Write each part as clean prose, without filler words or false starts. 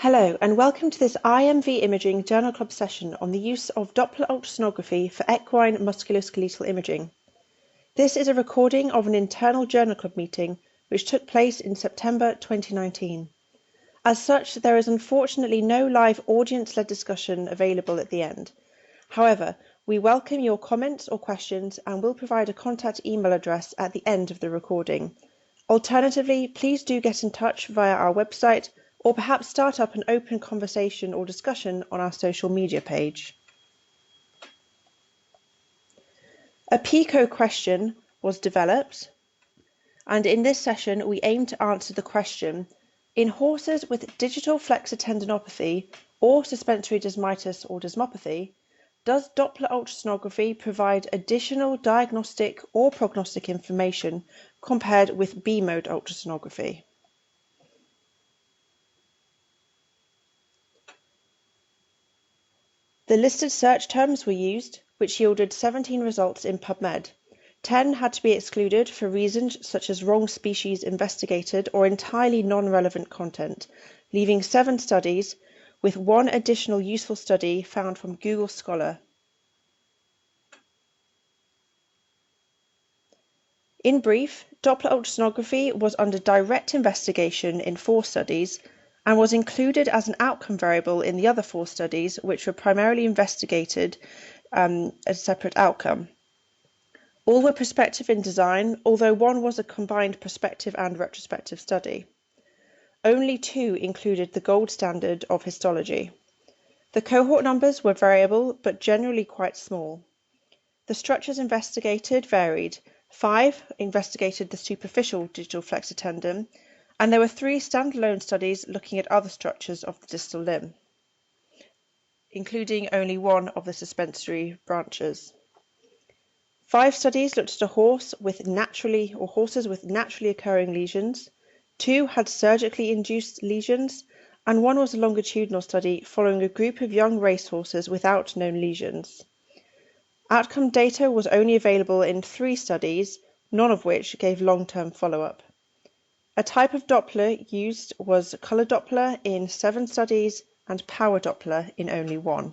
Hello and welcome to this IMV Imaging Journal Club session on the use of Doppler ultrasonography for equine musculoskeletal imaging. This is a recording of an internal Journal Club meeting which took place in September 2019. As such, there is unfortunately no live audience-led discussion available at the end. However, we welcome your comments or questions and will provide a contact email address at the end of the recording. Alternatively, please do get in touch via our website or perhaps start up an open conversation or discussion on our social media page. A PICO question was developed, and in this session we aim to answer the question: in horses with digital flexor tendinopathy or suspensory desmitis or desmopathy, does Doppler ultrasonography provide additional diagnostic or prognostic information compared with B-mode ultrasonography? The listed search terms were used, which yielded 17 results in PubMed. 10 had to be excluded for reasons such as wrong species investigated or entirely non-relevant content, leaving 7 studies, with 1 additional useful study found from Google Scholar. In brief, Doppler ultrasonography was under direct investigation in 4 studies, and was included as an outcome variable in the other 4 studies, which were primarily investigated as a separate outcome. All were prospective in design, although 1 was a combined prospective and retrospective study. Only 2 included the gold standard of histology. The cohort numbers were variable, but generally quite small. The structures investigated varied. 5 investigated the superficial digital flexor tendon, and there were 3 standalone studies looking at other structures of the distal limb, including only 1 of the suspensory branches. 5 studies looked at a horse with horses with naturally occurring lesions. 2 had surgically induced lesions, and 1 was a longitudinal study following a group of young racehorses without known lesions. Outcome data was only available in 3 studies, none of which gave long-term follow-up. A type of Doppler used was color Doppler in 7 studies and power Doppler in only 1.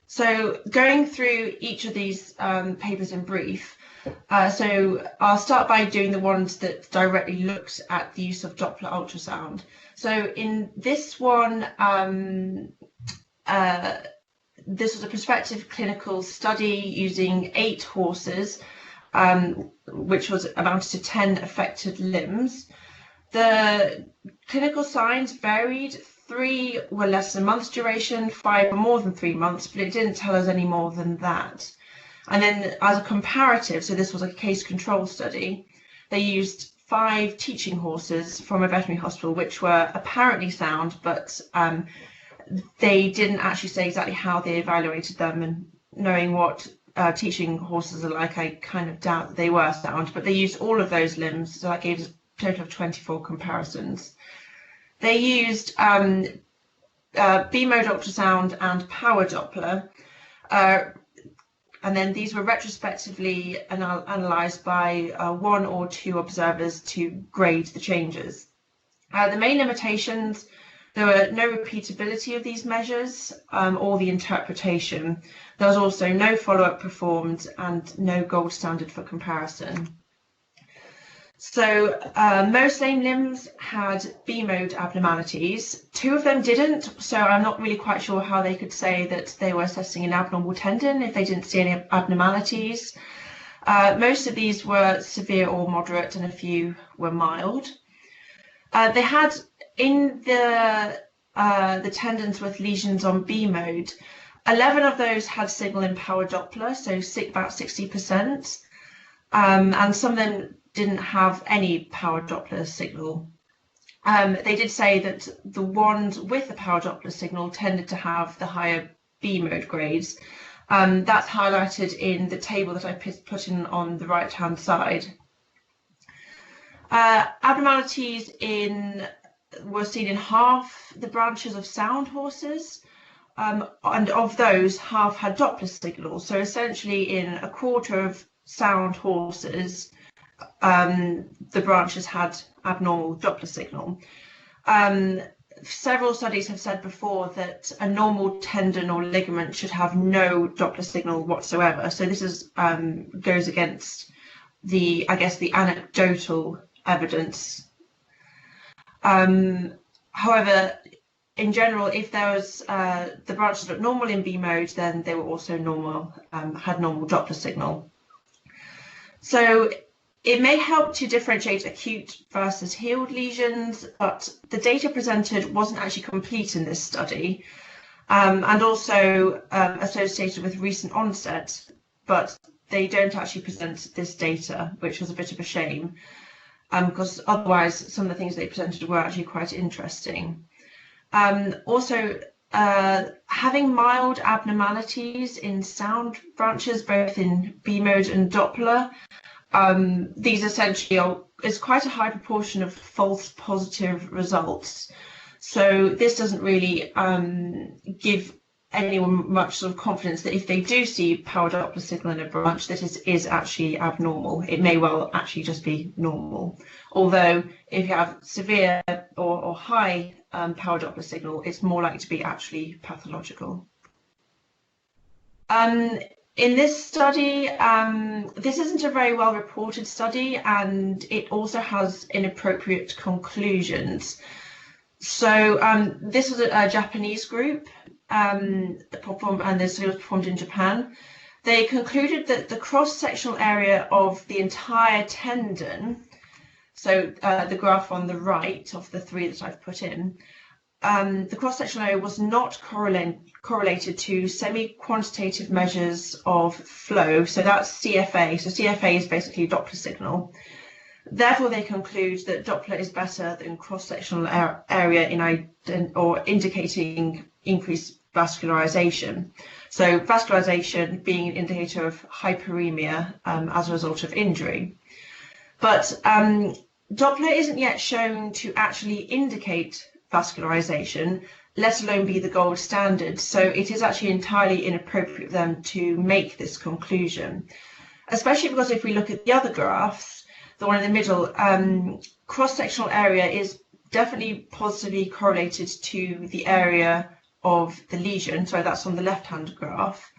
So going through each of these papers in brief, so I'll start by doing the ones that directly looked at the use of Doppler ultrasound. So in this one, this was a prospective clinical study using 8 horses, which was amounted to 10 affected limbs. The clinical signs varied. 3 were less than a month's duration, 5 were more than 3 months, but it didn't tell us any more than that. And then as a comparative, so this was a case control study, they used 5 teaching horses from a veterinary hospital, which were apparently sound, but they didn't actually say exactly how they evaluated them, and knowing what teaching horses are like, I kind of doubt that they were sound, but they used all of those limbs, so that gave us a total of 24 comparisons. They used B-mode ultrasound and power Doppler, and then these were retrospectively analysed by 1 or 2 observers to grade the changes. The main limitations: there were no repeatability of these measures or the interpretation. There was also no follow-up performed and no gold standard for comparison. So most lame limbs had B-mode abnormalities. 2 of them didn't, so I'm not really quite sure how they could say that they were assessing an abnormal tendon if they didn't see any abnormalities. Most of these were severe or moderate, and a few were mild. They had in the tendons with lesions on B-mode, 11 of those had signal in power Doppler, so about 60%, and some of them didn't have any power Doppler signal. They did say that the ones with the power Doppler signal tended to have the higher B-mode grades. That's highlighted in the table that I put in on the right-hand side. Abnormalities were seen in half the branches of sound horses, and of those, half had Doppler signals. So essentially in a quarter of sound horses, the branches had abnormal Doppler signal. Several studies have said before that a normal tendon or ligament should have no Doppler signal whatsoever. So this is goes against the, I guess, the anecdotal evidence. However, in general, if there was the branches looked normal in B mode, then they were also normal, had normal Doppler signal. So it may help to differentiate acute versus healed lesions, but the data presented wasn't actually complete in this study, and also associated with recent onset, but they don't actually present this data, which was a bit of a shame, because otherwise some of the things they presented were actually quite interesting. Also, having mild abnormalities in sound branches, both in B mode and Doppler, these essentially is quite a high proportion of false positive results. So this doesn't really give anyone much sort of confidence that if they do see power Doppler signal in a branch, that is actually abnormal. It may well actually just be normal. Although if you have severe or high power Doppler signal, it's more likely to be actually pathological. In this study, this isn't a very well reported study, and it also has inappropriate conclusions. So this was a Japanese group that performed, and this was performed in Japan. They concluded that the cross-sectional area of the entire tendon, so the graph on the right of the three that I've put in, the cross-sectional area was not correlated to semi-quantitative measures of flow. So that's CFA. So CFA is basically Doppler signal. Therefore, they conclude that Doppler is better than cross-sectional area in indicating increased vascularization. So vascularization being an indicator of hyperemia as a result of injury. But Doppler isn't yet shown to actually indicate vascularization, let alone be the gold standard. So it is actually entirely inappropriate for them to make this conclusion, especially because if we look at the other graphs, the one in the middle, cross-sectional area is definitely positively correlated to the area of the lesion. So that's on the left-hand graph.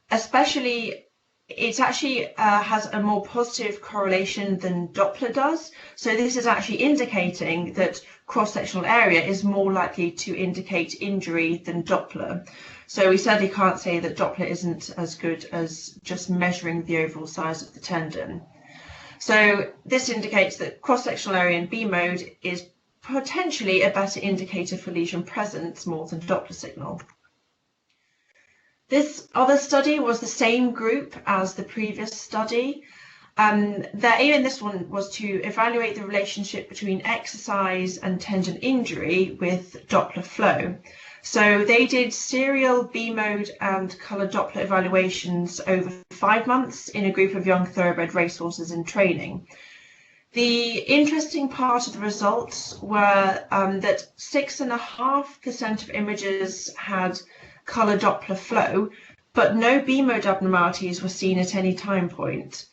Especially, it actually has a more positive correlation than Doppler does. So this is actually indicating that cross-sectional area is more likely to indicate injury than Doppler. So we certainly can't say that Doppler isn't as good as just measuring the overall size of the tendon. So this indicates that cross-sectional area in B mode is potentially a better indicator for lesion presence more than Doppler signal. This other study was the same group as the previous study. Their aim in this one was to evaluate the relationship between exercise and tendon injury with Doppler flow. So they did serial B mode and colour Doppler evaluations over 5 months in a group of young thoroughbred racehorses in training. The interesting part of the results were that 6.5% of images had colour Doppler flow, but no B mode abnormalities were seen at any time point.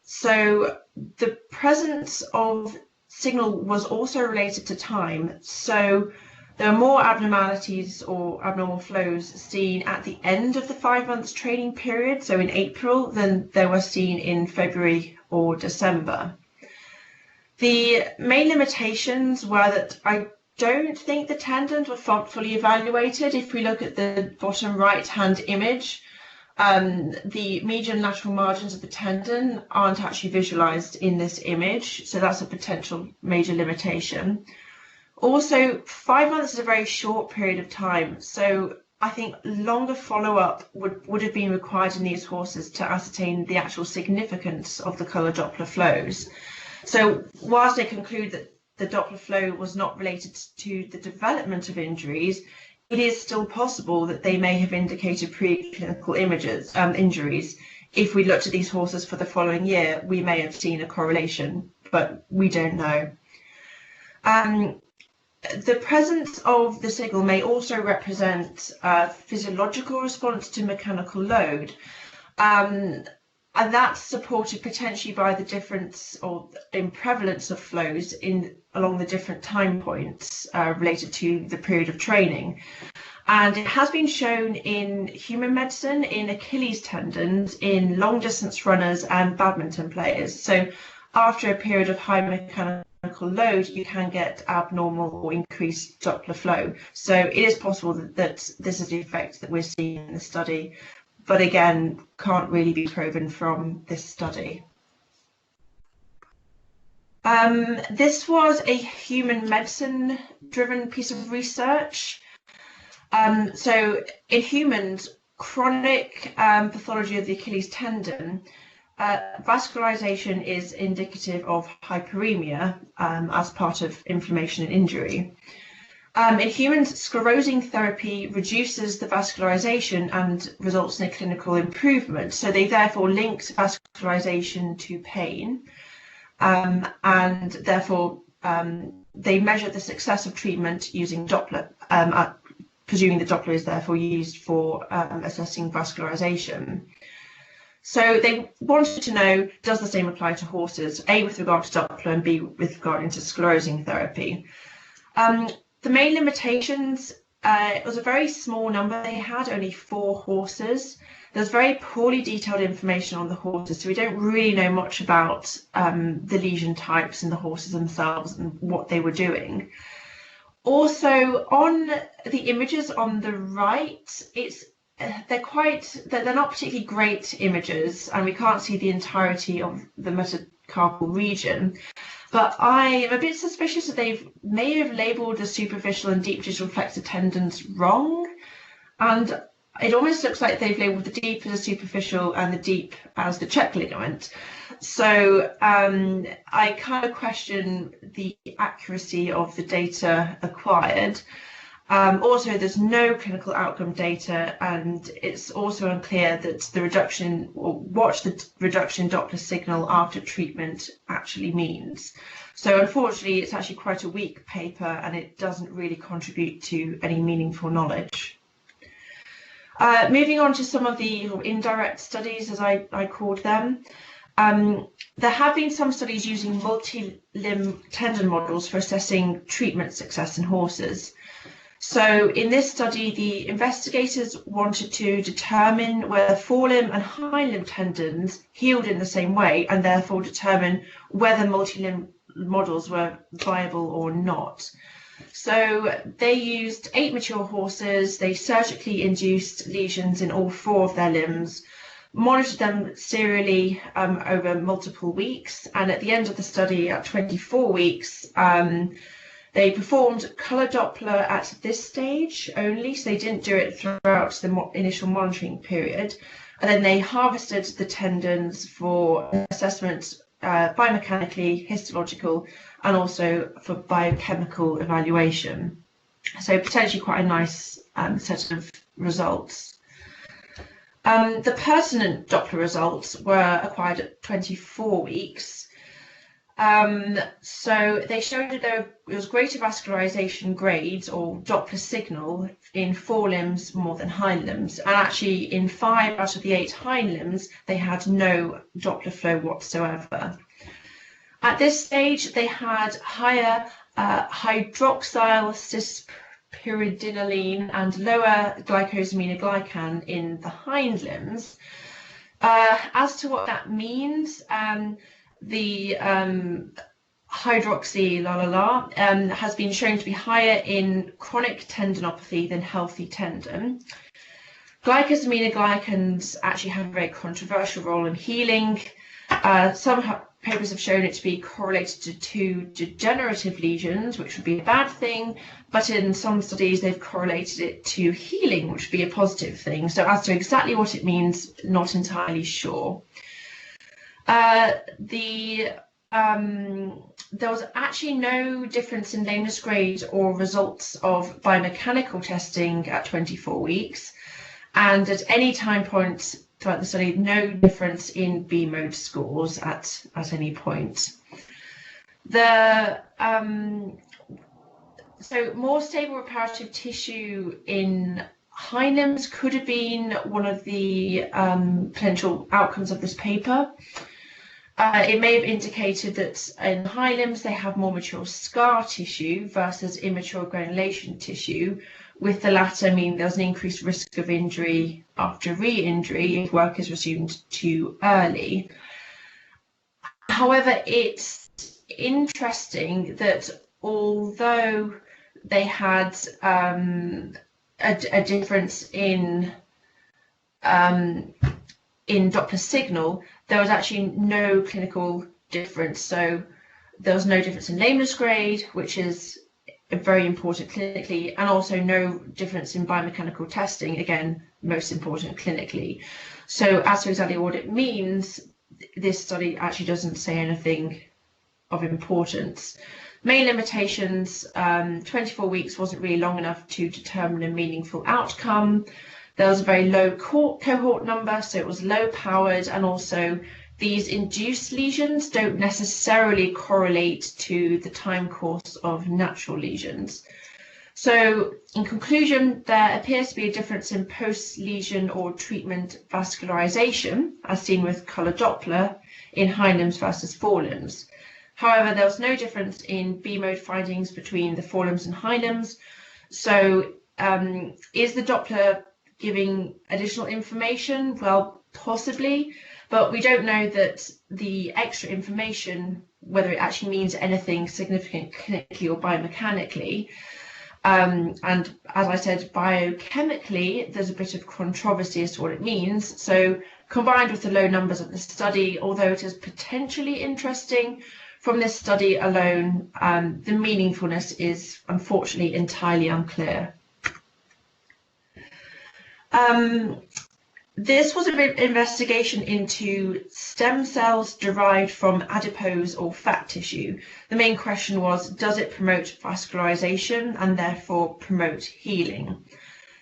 So the presence of signal was also related to time. So there are more abnormalities or abnormal flows seen at the end of the 5 months training period, so in April, than there were seen in February or December. The main limitations were that I don't think the tendons were fully evaluated. If we look at the bottom right-hand image, the median lateral margins of the tendon aren't actually visualized in this image, so that's a potential major limitation. Also, 5 months is a very short period of time, so I think longer follow-up would have been required in these horses to ascertain the actual significance of the colour Doppler flows. So whilst they conclude that the Doppler flow was not related to the development of injuries, it is still possible that they may have indicated preclinical injuries. If we looked at these horses for the following year, we may have seen a correlation, but we don't know. The presence of the signal may also represent a physiological response to mechanical load. And that's supported potentially by the difference or in prevalence of flows along the different time points related to the period of training. And it has been shown in human medicine, in Achilles tendons, in long distance runners and badminton players. So after a period of high mechanical load, you can get abnormal or increased Doppler flow. So it is possible that this is the effect that we're seeing in the study, but again, can't really be proven from this study. This was a human medicine driven piece of research. So in humans, chronic pathology of the Achilles tendon, vascularization is indicative of hyperemia as part of inflammation and injury. In humans, sclerosing therapy reduces the vascularization and results in a clinical improvement. So they therefore linked vascularization to pain, and therefore they measured the success of treatment using Doppler, presuming the Doppler is therefore used for assessing vascularization. So they wanted to know, does the same apply to horses, A, with regard to Doppler, and B, with regard to sclerosing therapy. The main limitations, it was a very small number. They had only 4 horses. There's very poorly detailed information on the horses, so we don't really know much about the lesion types in the horses themselves and what they were doing. Also, on the images on the right, they're not particularly great images, and we can't see the entirety of the metacarpal region. But I am a bit suspicious that they may have labelled the superficial and deep digital flexor tendons wrong, and it almost looks like they've labelled the deep as the superficial and the deep as the check ligament. So I kind of question the accuracy of the data acquired. Also, there's no clinical outcome data, and it's also unclear that the reduction, or what the reduction in Doppler signal after treatment actually means. So unfortunately, it's actually quite a weak paper, and it doesn't really contribute to any meaningful knowledge. Moving on to some of the indirect studies, as I called them. There have been some studies using multi-limb tendon models for assessing treatment success in horses. So in this study, the investigators wanted to determine whether forelimb and hind limb tendons healed in the same way, and therefore determine whether multi-limb models were viable or not. So they used 8 mature horses. They surgically induced lesions in all 4 of their limbs, monitored them serially over multiple weeks, and at the end of the study, at 24 weeks, they performed colour Doppler at this stage only, so they didn't do it throughout the initial monitoring period. And then they harvested the tendons for assessment biomechanically, histological, and also for biochemical evaluation. So potentially quite a nice set of results. The pertinent Doppler results were acquired at 24 weeks. So they showed that there was greater vascularization grades or Doppler signal in forelimbs more than hind limbs, and actually in 5 out of the 8 hind limbs they had no Doppler flow whatsoever. At this stage they had higher hydroxyl cispyridinoline and lower glycosaminoglycan in the hind limbs. As to what that means, the hydroxy has been shown to be higher in chronic tendinopathy than healthy tendon. Glycosaminoglycans actually have a very controversial role in healing. Some papers have shown it to be correlated to degenerative lesions, which would be a bad thing, but in some studies they've correlated it to healing, which would be a positive thing. So as to exactly what it means, not entirely sure. There was actually no difference in lameness grade or results of biomechanical testing at 24 weeks, and at any time point throughout the study, no difference in B mode scores at any point. So more stable reparative tissue in hind limbs could have been one of the potential outcomes of this paper. It may have indicated that in hind limbs they have more mature scar tissue versus immature granulation tissue, with the latter meaning there's an increased risk of injury after re-injury if work is resumed too early. However, it's interesting that although they had a difference in Doppler signal, there was actually no clinical difference. So there was no difference in lameness grade, which is very important clinically, and also no difference in biomechanical testing, again, most important clinically. So as to exactly what it means, this study actually doesn't say anything of importance. Main limitations, 24 weeks wasn't really long enough to determine a meaningful outcome. There was a very low cohort number, so it was low powered, and also these induced lesions don't necessarily correlate to the time course of natural lesions. So in conclusion, there appears to be a difference in post-lesion or treatment vascularization, as seen with color Doppler, in hind limbs versus forelimbs. However, there was no difference in B-mode findings between the forelimbs and hind limbs. So is the Doppler giving additional information? Well, possibly, but we don't know that the extra information, whether it actually means anything significant clinically or biomechanically. And as I said, biochemically, there's a bit of controversy as to what it means. So combined with the low numbers of the study, although it is potentially interesting, from this study alone, the meaningfulness is unfortunately entirely unclear. This was an investigation into stem cells derived from adipose or fat tissue. The main question was, does it promote vascularization and therefore promote healing?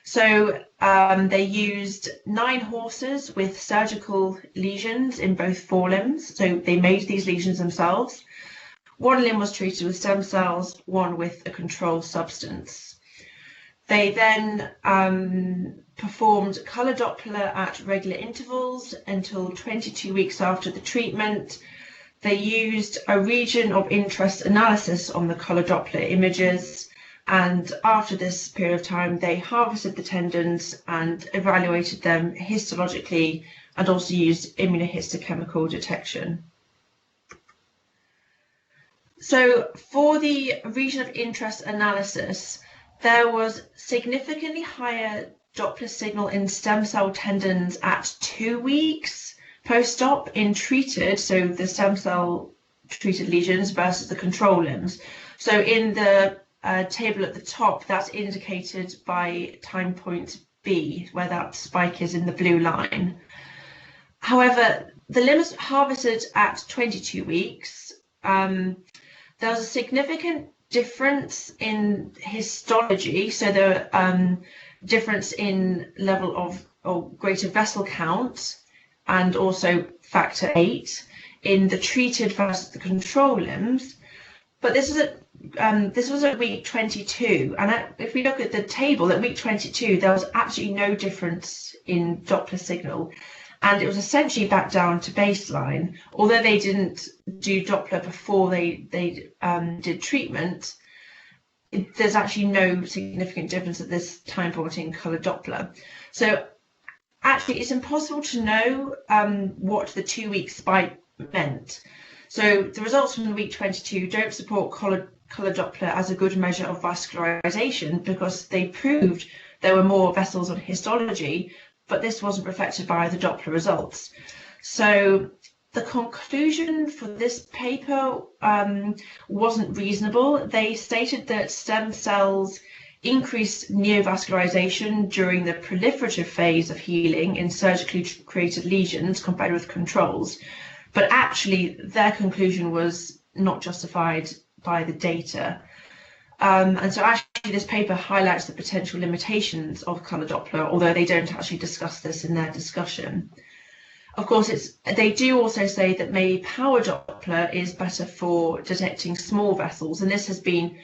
So they used 9 horses with surgical lesions in both forelimbs. So they made these lesions themselves. 1 limb was treated with stem cells, 1 with a control substance. They then performed color Doppler at regular intervals until 22 weeks after the treatment. They used a region of interest analysis on the color Doppler images, and after this period of time they harvested the tendons and evaluated them histologically and also used immunohistochemical detection. So for the region of interest analysis, there was significantly higher Doppler signal in stem cell tendons at 2 weeks post-op in treated, so the stem cell treated lesions versus the control limbs. So in the table at the top, that's indicated by time point B, where that spike is in the blue line. However, the limbs harvested at 22 weeks, there was a significant difference in histology, so there difference in level of or greater vessel count and also factor 8 in the treated versus the control limbs. But this was at week 22, and if we look at the table at week 22, there was absolutely no difference in Doppler signal, and it was essentially back down to baseline. Although they didn't do Doppler before they did treatment, there's actually no significant difference at this time point in color Doppler. So actually it's impossible to know what the 2-week spike meant. So the results from week 22 don't support color Doppler as a good measure of vascularization, because they proved there were more vessels on histology, but this wasn't reflected by the Doppler results. So the conclusion for this paper wasn't reasonable. They stated that stem cells increased neovascularization during the proliferative phase of healing in surgically created lesions compared with controls, but actually their conclusion was not justified by the data. And so actually this paper highlights the potential limitations of color Doppler, although they don't actually discuss this in their discussion. Of course, they do also say that maybe power Doppler is better for detecting small vessels, and this has been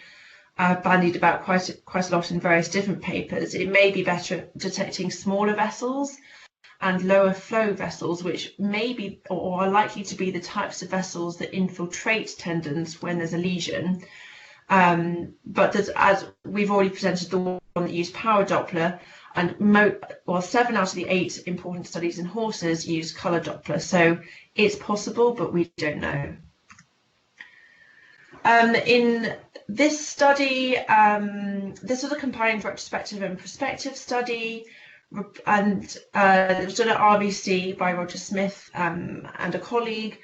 bandied about quite a lot in various different papers. It may be better at detecting smaller vessels and lower flow vessels, which may be or are likely to be the types of vessels that infiltrate tendons when there's a lesion. But as we've already presented, the one that used power Doppler, and 7 out of the 8 important studies in horses use colour Doppler. So it's possible, but we don't know. In this study, this was a combined retrospective and prospective study, and it was done at RBC by Roger Smith and a colleague.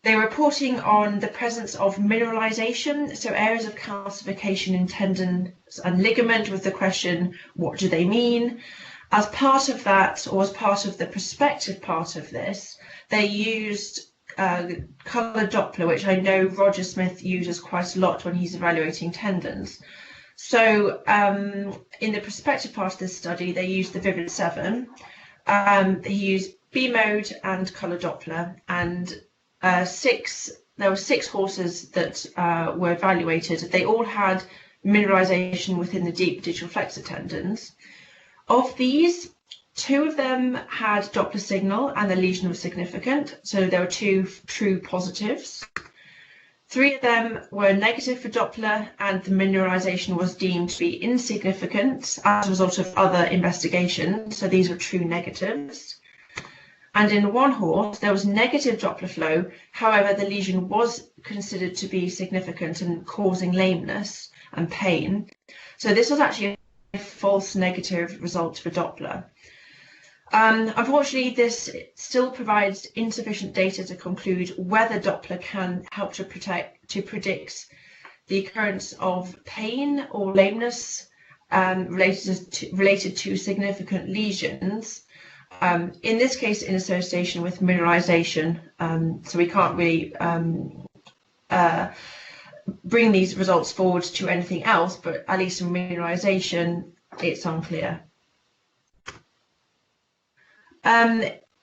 They were reporting on the presence of mineralization, so areas of calcification in tendons and ligament, with the question, what do they mean? As part of that, or as part of the prospective part of this, they used colour Doppler, which I know Roger Smith uses quite a lot when he's evaluating tendons. So in the prospective part of this study, they used the Vivid 7. They used B mode and colour Doppler, and there were 6 horses that were evaluated. They all had mineralization within the deep digital flexor tendons. Of these, 2 of them had Doppler signal and the lesion was significant, so there were 2 true positives. 3 of them were negative for Doppler and the mineralization was deemed to be insignificant as a result of other investigations, so these were true negatives. And in 1 horse, there was negative Doppler flow, however, the lesion was considered to be significant and causing lameness and pain. So this was actually a false negative result for Doppler. Unfortunately, this still provides insufficient data to conclude whether Doppler can help to predict the occurrence of pain or lameness related to significant lesions. In this case, in association with mineralization, so we can't really bring these results forward to anything else, but at least in mineralization, it's unclear.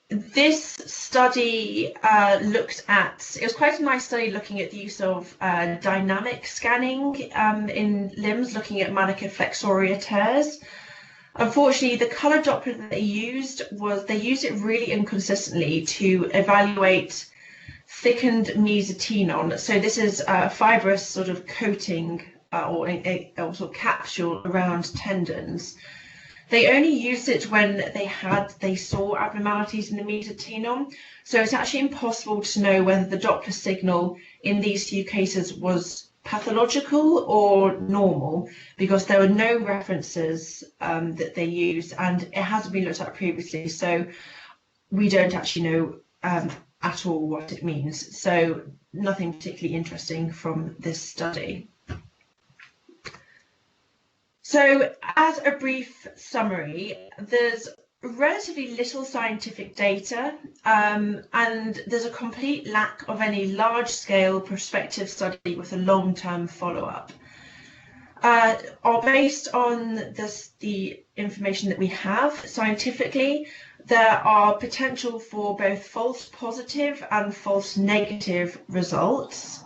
This study looked at, it was quite a nice study looking at the use of dynamic scanning in limbs, looking at manica flexoria tears. Unfortunately, the colour Doppler that they used it really inconsistently to evaluate thickened mesotenon. So this is a fibrous sort of coating or sort of capsule around tendons. They only used it when they saw abnormalities in the mesotenon. So it's actually impossible to know whether the Doppler signal in these few cases was pathological or normal, because there were no references that they used, and it hasn't been looked at previously, so we don't actually know at all what it means. So nothing particularly interesting from this study. So as a brief summary, there's relatively little scientific data, and there's a complete lack of any large-scale prospective study with a long-term follow-up. Based on the information that we have scientifically, there are potential for both false positive and false negative results.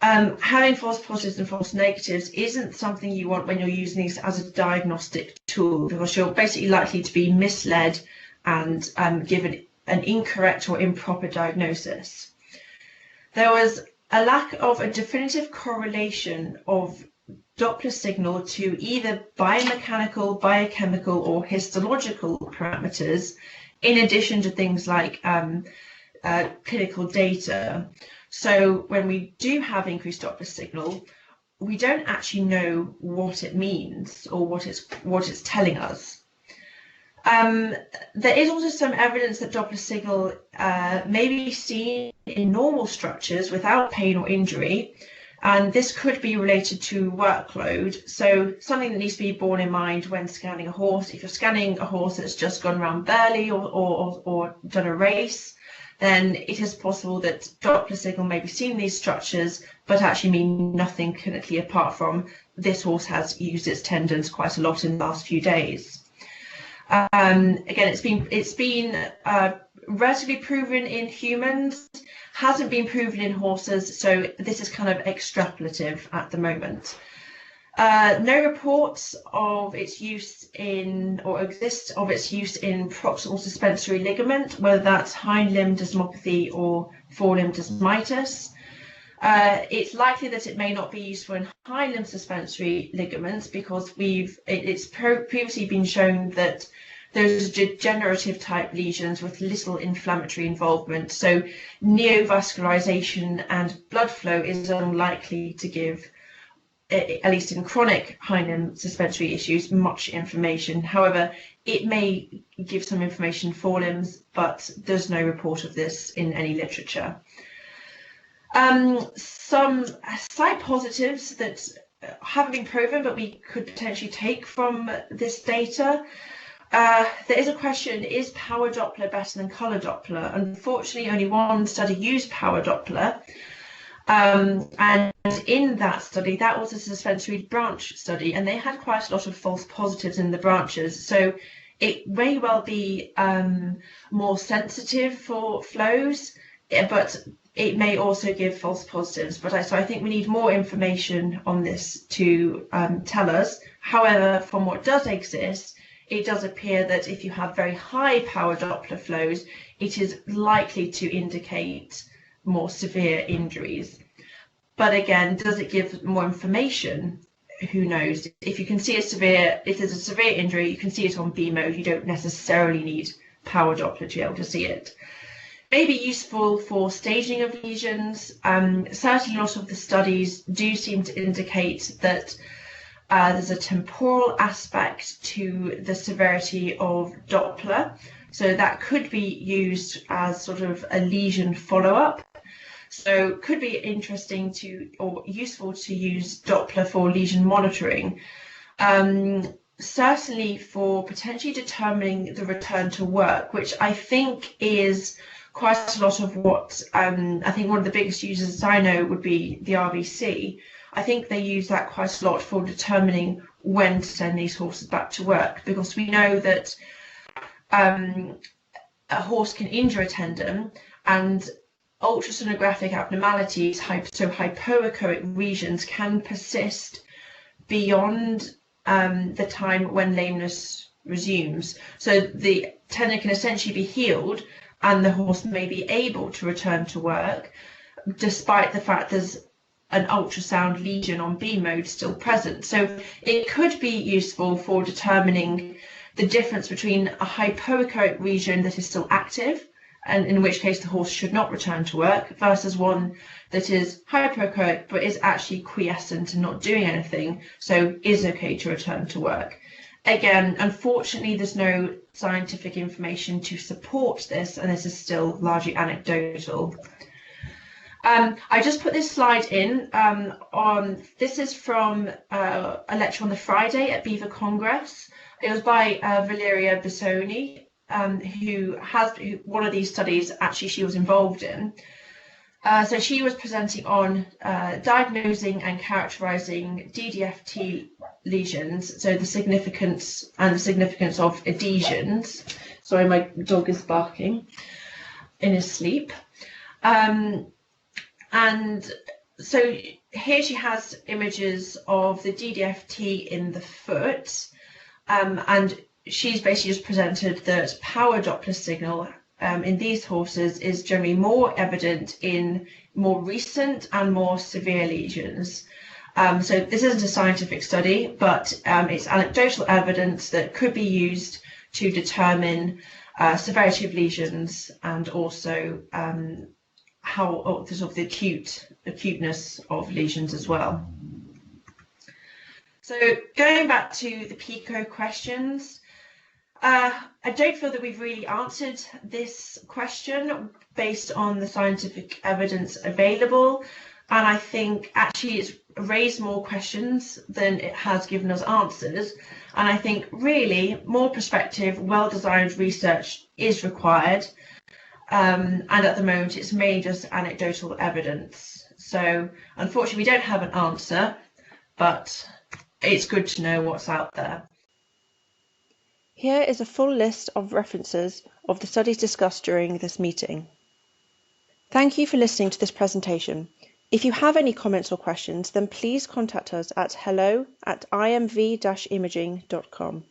Having false positives and false negatives isn't something you want when you're using these as a diagnostic tool, because you're basically likely to be misled and given an incorrect or improper diagnosis. There was a lack of a definitive correlation of Doppler signal to either biomechanical, biochemical, or histological parameters, in addition to things like clinical data. So when we do have increased Doppler signal, we don't actually know what it means or what it's telling us. There is also some evidence that Doppler signal may be seen in normal structures without pain or injury, and this could be related to workload. So something that needs to be borne in mind when scanning a horse. If you're scanning a horse that's just gone around Burley or done a race, then it is possible that Doppler signal may be seen in these structures, but actually mean nothing clinically apart from this horse has used its tendons quite a lot in the last few days. Again, it's been relatively proven in humans, hasn't been proven in horses, so this is kind of extrapolative at the moment. No reports of its use in, or exists of its use in proximal suspensory ligament, whether that's hind limb desmopathy or forelimb desmitis. It's likely that it may not be useful in hind limb suspensory ligaments because it's previously been shown that those degenerative type lesions with little inflammatory involvement. So neovascularization and blood flow is unlikely to give, at least in chronic hind limb suspensory issues, much information. However, it may give some information for limbs, but there's no report of this in any literature. Some slight positives that haven't been proven, but we could potentially take from this data. There is a question, is power Doppler better than color Doppler? Unfortunately, only one study used power Doppler. And in that study, that was a suspensory branch study, and they had quite a lot of false positives in the branches. So it may well be more sensitive for flows, but it may also give false positives. So I think we need more information on this to tell us. However, from what does exist, it does appear that if you have very high power Doppler flows, it is likely to indicate more severe injuries. But again, does it give more information? Who knows? If there's a severe injury, you can see it on B mode. You don't necessarily need power Doppler to be able to see it. May be useful for staging of lesions. Certainly, a lot of the studies do seem to indicate that there's a temporal aspect to the severity of Doppler. So that could be used as sort of a lesion follow-up. So could be interesting or useful to use Doppler for lesion monitoring. Certainly for potentially determining the return to work, which I think is quite a lot of what I think one of the biggest users I know would be the RVC. I think they use that quite a lot for determining when to send these horses back to work, because we know that a horse can injure a tendon, and ultrasonographic abnormalities, so hypoechoic regions, can persist beyond the time when lameness resumes. So the tendon can essentially be healed and the horse may be able to return to work despite the fact there's an ultrasound lesion on B mode still present. So it could be useful for determining the difference between a hypoechoic region that is still active, and in which case the horse should not return to work, versus one that is hypoechoic but is actually quiescent and not doing anything, so is okay to return to work. Again, unfortunately, there's no scientific information to support this, and this is still largely anecdotal. I just put this slide in. This is from a lecture on the Friday at Beaver Congress. It was by Valeria Bissoni, who one of these studies actually she was involved in. So she was presenting on diagnosing and characterizing DDFT lesions, so the significance of adhesions. Sorry, my dog is barking in his sleep. And so here she has images of the DDFT in the foot, and she's basically just presented that power Doppler signal in these horses is generally more evident in more recent and more severe lesions. So this isn't a scientific study, but it's anecdotal evidence that could be used to determine severity of lesions, and also how sort of the acuteness of lesions as well. So going back to the PICO questions, I don't feel that we've really answered this question based on the scientific evidence available, and I think actually it's raised more questions than it has given us answers, and I think really more prospective, well-designed research is required, and at the moment it's mainly just anecdotal evidence. So unfortunately we don't have an answer, but it's good to know what's out there. Here is a full list of references of the studies discussed during this meeting. Thank you for listening to this presentation. If you have any comments or questions, then please contact us at hello@imv-imaging.com.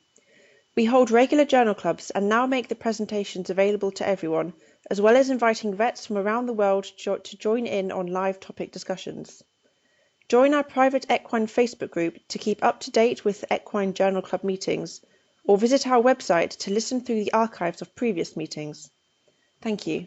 We hold regular journal clubs and now make the presentations available to everyone, as well as inviting vets from around the world to join in on live topic discussions. Join our private equine Facebook group to keep up to date with equine journal club meetings, or visit our website to listen through the archives of previous meetings. Thank you.